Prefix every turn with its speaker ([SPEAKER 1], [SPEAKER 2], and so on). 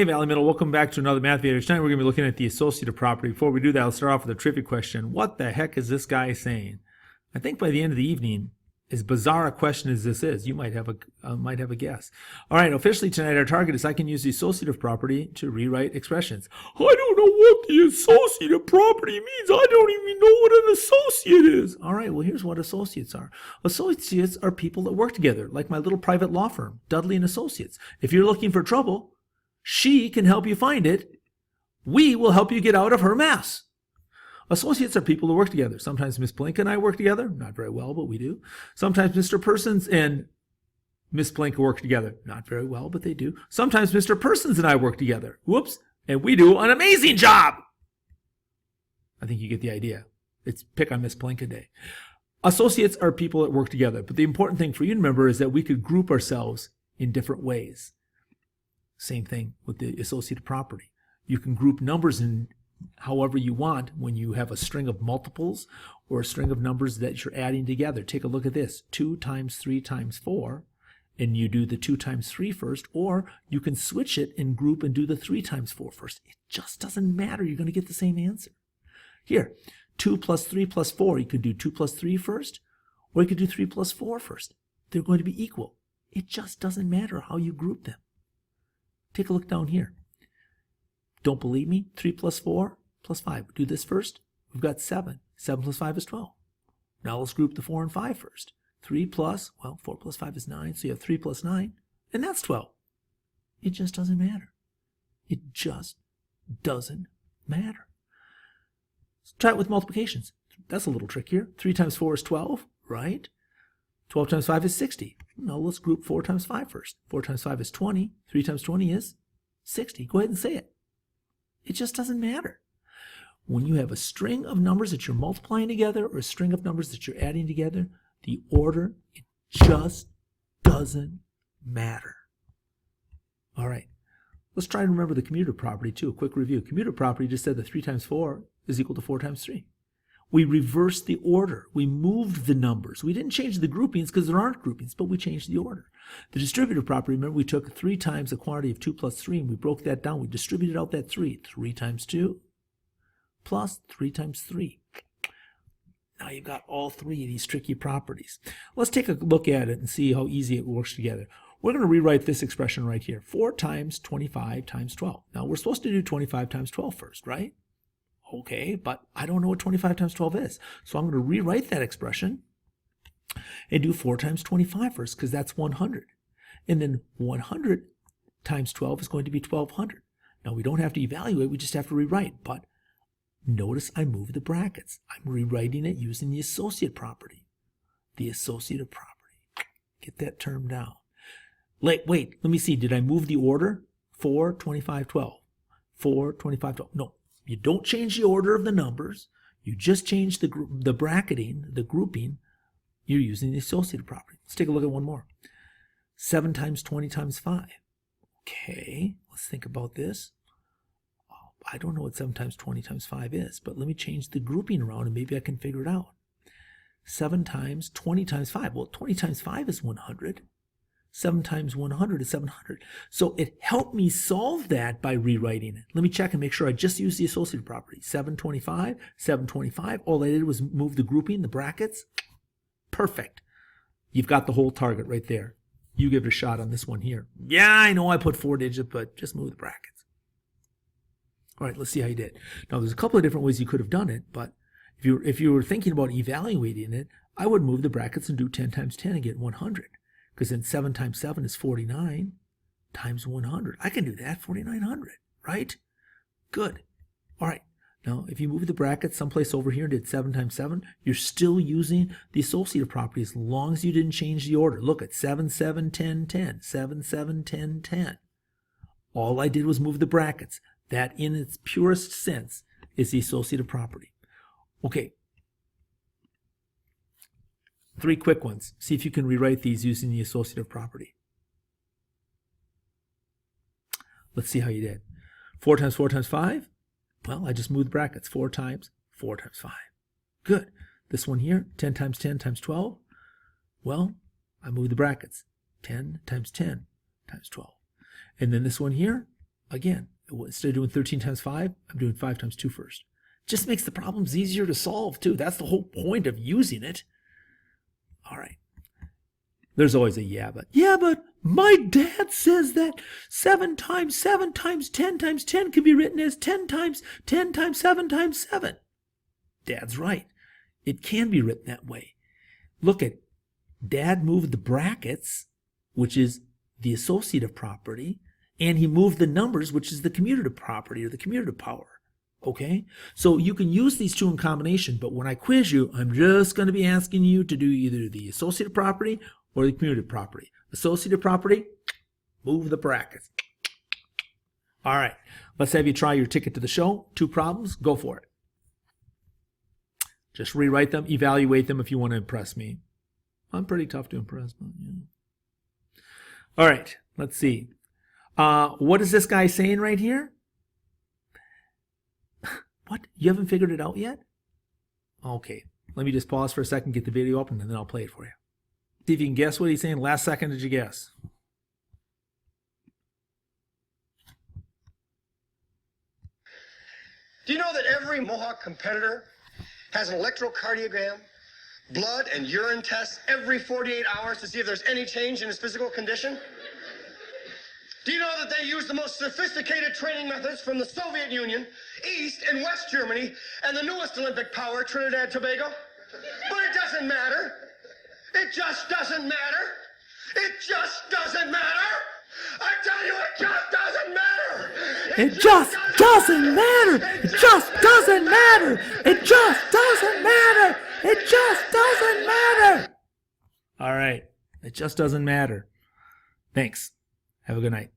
[SPEAKER 1] Hey Valley Middle, welcome back to another math video. Tonight we're going to be looking at the associative property. Before we do that, I'll start off with a trivia question. What the heck is this guy saying? I think by the end of the evening, as bizarre a question as this is, you might have a guess. All right, officially tonight our target is I can use the associative property to rewrite expressions. I don't know what the associative property means. I don't even know what an associate is. All right, well here's what associates are. Associates are people that work together, like my little private law firm, Dudley and Associates. If you're looking for trouble, she can help you find it. We will help you get out of her mess. Associates are people who work together. Sometimes Miss Blank and I work together. Not very well, but we do. Sometimes Mr. Persons and Miss Blank work together. Not very well, but they do. Sometimes Mr. Persons and I work together. Whoops. And we do an amazing job. I think you get the idea. It's pick on Miss Blank a day. Associates are people that work together. But the important thing for you to remember is that we could group ourselves in different ways. Same thing with the associative property. You can group numbers in however you want when you have a string of multiples or a string of numbers that you're adding together. Take a look at this. 2 times 3 times 4. And you do the 2 times 3 first, or you can switch it and group and do the 3 times 4 first. It just doesn't matter. You're going to get the same answer. Here, 2 plus 3 plus 4. You could do 2 plus 3 first, or you could do 3 plus 4 first. They're going to be equal. It just doesn't matter how you group them. Take a look down here. Don't believe me? 3 plus 4 plus 5. Do this first. We've got 7. 7 plus 5 is 12. Now let's group the 4 and 5 first. 3 plus, well, 4 plus 5 is 9, so you have 3 plus 9, and that's 12. It just doesn't matter. It just doesn't matter. Let's try it with multiplications. That's a little trickier. 3 times 4 is 12, right? 12 times 5 is 60. Now let's group 4 times 5 first. 4 times 5 is 20. 3 times 20 is 60. Go ahead and say it. It just doesn't matter. When you have a string of numbers that you're multiplying together or a string of numbers that you're adding together, the order, it just doesn't matter. All right. Let's try and remember the commutative property too. A quick review. Commutative property just said that 3 times 4 is equal to 4 times 3. We reversed the order. We moved the numbers. We didn't change the groupings because there aren't groupings, but we changed the order. The distributive property, remember, we took 3 times the quantity of 2 plus 3, and we broke that down. We distributed out that 3. 3 times 2 plus 3 times 3. Now you've got all 3 of these tricky properties. Let's take a look at it and see how easy it works together. We're going to rewrite this expression right here. 4 times 25 times 12. Now we're supposed to do 25 times 12 first, right? Okay, but I don't know what 25 times 12 is. So I'm going to rewrite that expression and do 4 times 25 first, because that's 100. And then 100 times 12 is going to be 1200. Now we don't have to evaluate, we just have to rewrite. But notice I moved the brackets. I'm rewriting it using the associate property. The associative property. Get that term down. Wait, let me see. Did I move the order? 4, 25, 12. 4, 25, 12. No. You don't change the order of the numbers. You just change the bracketing, the grouping. You're using the associative property. Let's take a look at one more. 7 times 20 times 5. Okay, let's think about this. I don't know what 7 times 20 times 5 is, but let me change the grouping around and maybe I can figure it out. 7 times 20 times 5. Well, 20 times 5 is 100. 7 times 100 is 700. So it helped me solve that by rewriting it. Let me check and make sure I just used the associative property. 725, 725. All I did was move the grouping, the brackets. Perfect. You've got the whole target right there. You give it a shot on this one here. Yeah, I know I put 4 digits, but just move the brackets. All right, let's see how you did. Now, there's a couple of different ways you could have done it, but if you were thinking about evaluating it, I would move the brackets and do 10 times 10 and get 100. Because then 7 times 7 is 49 times 100. I can do that, 4,900, right? Good. All right. Now, if you move the bracket someplace over here and did 7 times 7, you're still using the associative property as long as you didn't change the order. Look at 7, 7, 10, 10. 7, 7, 10, 10. All I did was move the brackets. That, in its purest sense, is the associative property. Okay. 3 quick ones. See if you can rewrite these using the associative property. Let's see how you did. 4 times 4 times 5. Well, I just moved the brackets. 4 times 4 times 5. Good. This one here, 10 times 10 times 12. Well, I moved the brackets. 10 times 10 times 12. And then this one here, Again, instead of doing 13 times 5, I'm doing 5 times 2 first. Just makes the problems easier to solve, too. That's the whole point of using it. All right. There's always a yeah, but. Yeah, but my dad says that 7 times 7 times 10 times 10 can be written as 10 times 10 times 7 times 7. Dad's right. It can be written that way. Look at Dad moved the brackets, which is the associative property, and he moved the numbers, which is the commutative property or the commutative power. Okay? So you can use these two in combination, but when I quiz you, I'm just going to be asking you to do either the associative property or the commutative property. Associative property, move the brackets. All right. Let's have you try your ticket to the show. 2 problems. Go for it. Just rewrite them, evaluate them if you want to impress me. I'm pretty tough to impress, but yeah. All right, let's see. What is this guy saying right here? What? You haven't figured it out yet? Okay, let me just pause for a second, get the video open, and then I'll play it for you. See if you can guess what he's saying. Last second, did you guess?
[SPEAKER 2] Do you know that every Mohawk competitor has an electrocardiogram, blood and urine tests every 48 hours to see if there's any change in his physical condition? Do you know that they use the most sophisticated training methods from the Soviet Union, East and West Germany, and the newest Olympic power, Trinidad and Tobago? But it doesn't matter. It just doesn't matter. It just doesn't matter. I tell you, it just doesn't matter.
[SPEAKER 1] It just doesn't matter. It just doesn't matter. It just doesn't matter. It just doesn't matter. All right. It just doesn't matter. Thanks. Have a good night.